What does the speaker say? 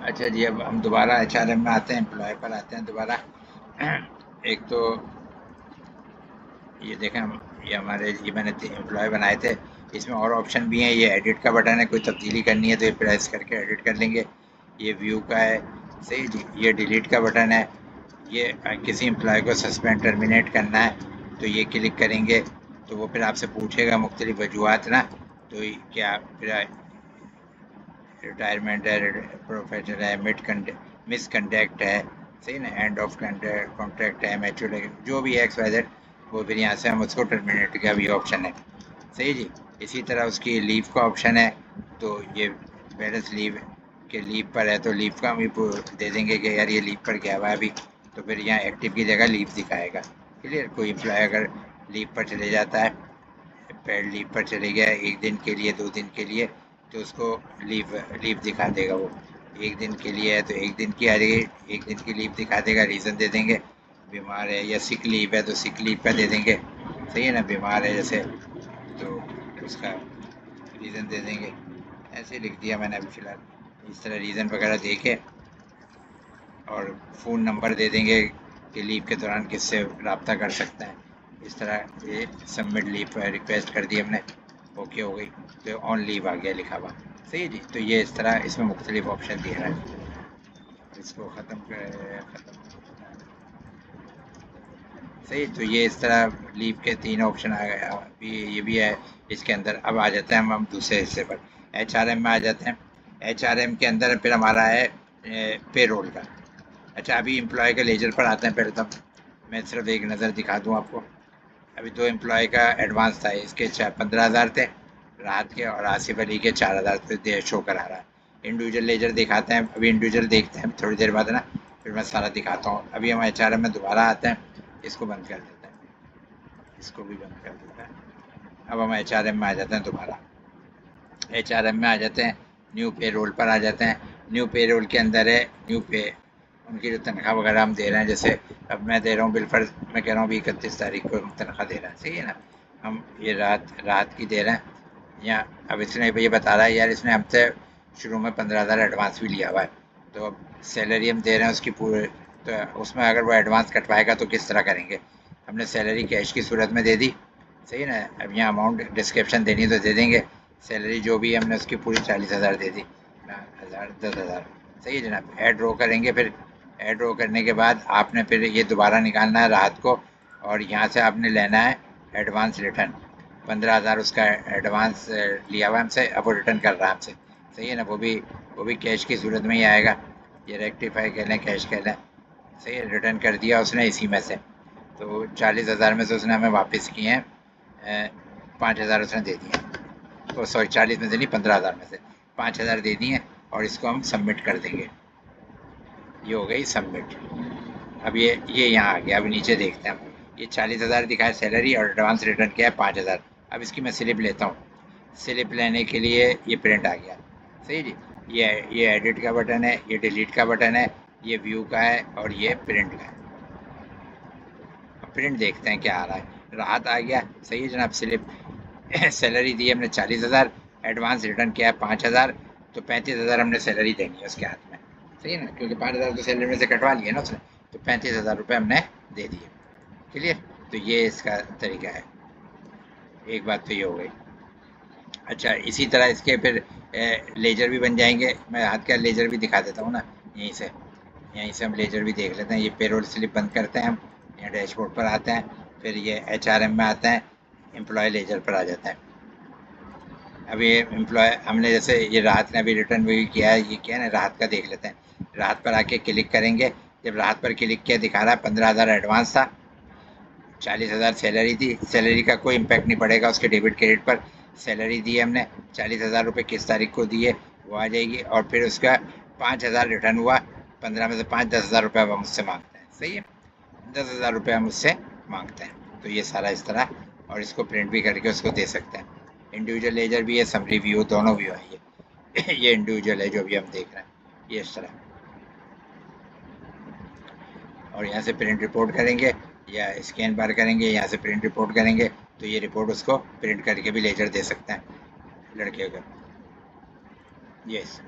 अच्छा जी, अब हम दोबारा एचआरएम में आते हैं, एम्प्लॉय पर आते हैं दोबारा। एक तो ये देखें हम, ये मैंने एम्प्लॉय बनाए थे। इसमें और ऑप्शन भी हैं। ये एडिट का बटन है, कोई तब्दीली करनी है तो ये प्रेस करके एडिट कर लेंगे। ये व्यू का है, सही जी। ये डिलीट का बटन है। ये किसी एम्प्लॉय को सस्पेंड टर्मिनेट करना है तो ये क्लिक करेंगे तो वो फिर आपसे पूछेगा मुख्तलिफ वजूहत ना। तो क्या फिर रिटायरमेंट है, प्रोफेशनल है, मिसकंडक्ट है, सही ना, एंड ऑफ कॉन्ट्रैक्ट है, मैच्योर, जो भी है एक्स वाई जेड, वो फिर यहाँ से हम उसको टर्मिनेट का भी ऑप्शन है, सही जी। इसी तरह उसकी लीव का ऑप्शन है। तो ये पेरेंट्स लीव के लीव पर है तो लीव का भी दे देंगे कि यार ये लीव पर गया हुआ है अभी, तो फिर यहाँ एक्टिव की जगह लीव दिखाएगा। क्लियर। कोई एम्प्लॉय अगर लीव पर चले जाता है, पेड लीव पर चले गया एक दिन के लिए, 2 दिन के लिए, तो उसको लीव लीव दिखा देगा वो। एक दिन के लिए है तो एक दिन की आ जाएगी, एक दिन की लीव दिखा देगा, रीज़न दे देंगे। बीमार है या सिक लीव है तो सिक लीव का दे देंगे, सही है ना। बीमार है जैसे तो उसका रीज़न दे देंगे। ऐसे लिख दिया मैंने अभी फ़िलहाल। इस तरह रीज़न वगैरह दे के और फ़ोन नंबर दे देंगे कि लीव के दौरान किससे रब्ता कर सकते हैं। इस तरह ये सबमिट लीव रिक्वेस्ट कर दी हमने, ओके हो गई, तो ऑन लीव आ गया लिखा हुआ, सही है जी। तो ये इस तरह इसमें मुख्तलिफ ऑप्शन दिए हैं। इसको ख़त्म कर, ख़त्म, सही। तो ये इस तरह लीव के 3 ऑप्शन आ गए। अभी ये भी है इसके अंदर। अब आ जाते हैं हम दूसरे हिस्से पर, एचआरएम में आ जाते हैं। एचआरएम के अंदर फिर हमारा है पे रोल का। अच्छा, अभी एम्प्लॉय के लेजर पर आते हैं। पहले तो मैं सिर्फ एक नज़र दिखा दूं आपको। अभी 2 एम्प्लॉय का एडवांस था, इसके 15,000 थे रात के, और आसिफ अली के 4,000 थे, शो करा रहा है। इंडिविजुअल लेजर दिखाते हैं, अभी इंडिविजुअल देखते हैं थोड़ी देर बाद, है ना। फिर मैं सारा दिखाता हूँ। अभी हम एचआरएम में दोबारा आते हैं, इसको बंद कर देते हैं, इसको भी बंद कर देते हैं। अब हम एचआरएम में आ जाते हैं दोबारा। एचआरएम में आ जाते हैं, न्यू पे रोल पर आ जाते हैं। न्यू पे रोल के अंदर है न्यू पे, उनकी जो तनख्वाह वगैरह हम दे रहे हैं। जैसे अब मैं दे रहा हूँ बिलफर्ज, मैं कह रहा हूँ 31 तारीख को हम तनख्वाह दे रहे हैं, सही है ना। हम ये रात रात की दे रहे हैं। या अब इसने ये बता रहा है यार इसने हमसे शुरू में 15,000 एडवांस भी लिया हुआ है, तो अब सैलरी हम दे रहे हैं उसकी पूरे, तो उसमें अगर वो एडवांस कटवाएगा तो किस तरह करेंगे। हमने सैलरी कैश की सूरत में दे दी, सही है ना। अब यहाँ अमाउंट डिस्क्रिप्शन देनी तो दे देंगे। सैलरी जो भी हमने उसकी पूरी 40,000 दे दी, 10,000, सही है जनाब। ऐड रो करेंगे, फिर ऐड रो करने के बाद आपने फिर ये दोबारा निकालना है राहत को, और यहाँ से आपने लेना है एडवांस रिटर्न। 15,000 उसका एडवांस लिया हुआ हमसे, अब वो रिटर्न कर रहा है हमसे, सही है ना। वो भी कैश की सूरत में ही आएगा। ये रेक्टिफाई कर लें, कैश कर लें, सही है। रिटर्न कर दिया उसने इसी में से। तो 40,000 में से उसने हमें वापस किए हैं 5,000 उसने दे दिए। तो सॉरी, 40 में से नहीं, 15,000 में से 5,000 दे दिए, और इसको हम सबमिट कर देंगे। ये हो गई सबमिट। अब ये यहाँ आ गया। अब नीचे देखते हैं हम, ये 40,000 दिखाया सैलरी, और एडवांस रिटर्न किया है 5,000। अब इसकी मैं स्लिप लेता हूँ। स्लिप लेने के लिए ये प्रिंट आ गया, सही जी। ये एडिट का बटन है, ये डिलीट का बटन है, ये व्यू का है, और ये प्रिंट का है। अब प्रिंट देखते हैं क्या आ रहा है। राहत आ गया, सही है जनाब। स्लिप सैलरी दी हमने 40,000, एडवांस रिटर्न किया है 5,000, तो 35,000 हमने सैलरी देनी है उसके हाथ में, सही है ना, क्योंकि 5,000 तो सैलरी में से कटवा लिए ना उसने। तो 35,000 रुपये हमने दे दिए। क्लियर। तो ये इसका तरीका है। एक बात तो ये हो गई। अच्छा, इसी तरह इसके फिर लेजर भी बन जाएंगे। मैं हाथ का लेजर भी दिखा देता हूँ ना, यहीं से हम लेजर भी देख लेते हैं। ये पेरोल स्लिप बंद करते हैं हम, यहाँ डैशबोर्ड पर आते हैं, फिर ये एचआरएम में आते हैं, एम्प्लॉय लेजर पर आ जाता है। अब ये एम्प्लॉय हमने जैसे ये राहत ने अभी रिटर्न भी किया है, ये क्या है ना, राहत का देख लेते हैं। राहत पर आके क्लिक करेंगे। जब राहत पर क्लिक किया, दिखा रहा है 15,000 एडवांस था, 40,000 सैलरी थी। सैलरी का कोई इम्पैक्ट नहीं पड़ेगा उसके डेबिट क्रेडिट पर। सैलरी दी हमने, 40,000 रुपये किस तारीख को दिए वो आ जाएगी, और फिर उसका 5,000 रिटर्न हुआ। 15 में से 5, 10,000 रुपये अब हम उससे मांगते हैं, सही है। 10,000 रुपये हम उससे मांगते हैं। तो ये सारा इस तरह, और इसको प्रिंट भी करके उसको दे सकते हैं। इंडिविजुअल लेजर भी है, समरी व्यू, दोनों व्यू है ये इंडिविजुअल है जो भी हम देख रहे हैं, ये इस तरह। और यहाँ से प्रिंट रिपोर्ट करेंगे, या स्कैन बार करेंगे, यहाँ से प्रिंट रिपोर्ट करेंगे, तो ये रिपोर्ट उसको प्रिंट करके भी लेजर दे सकते हैं लड़के को। यस।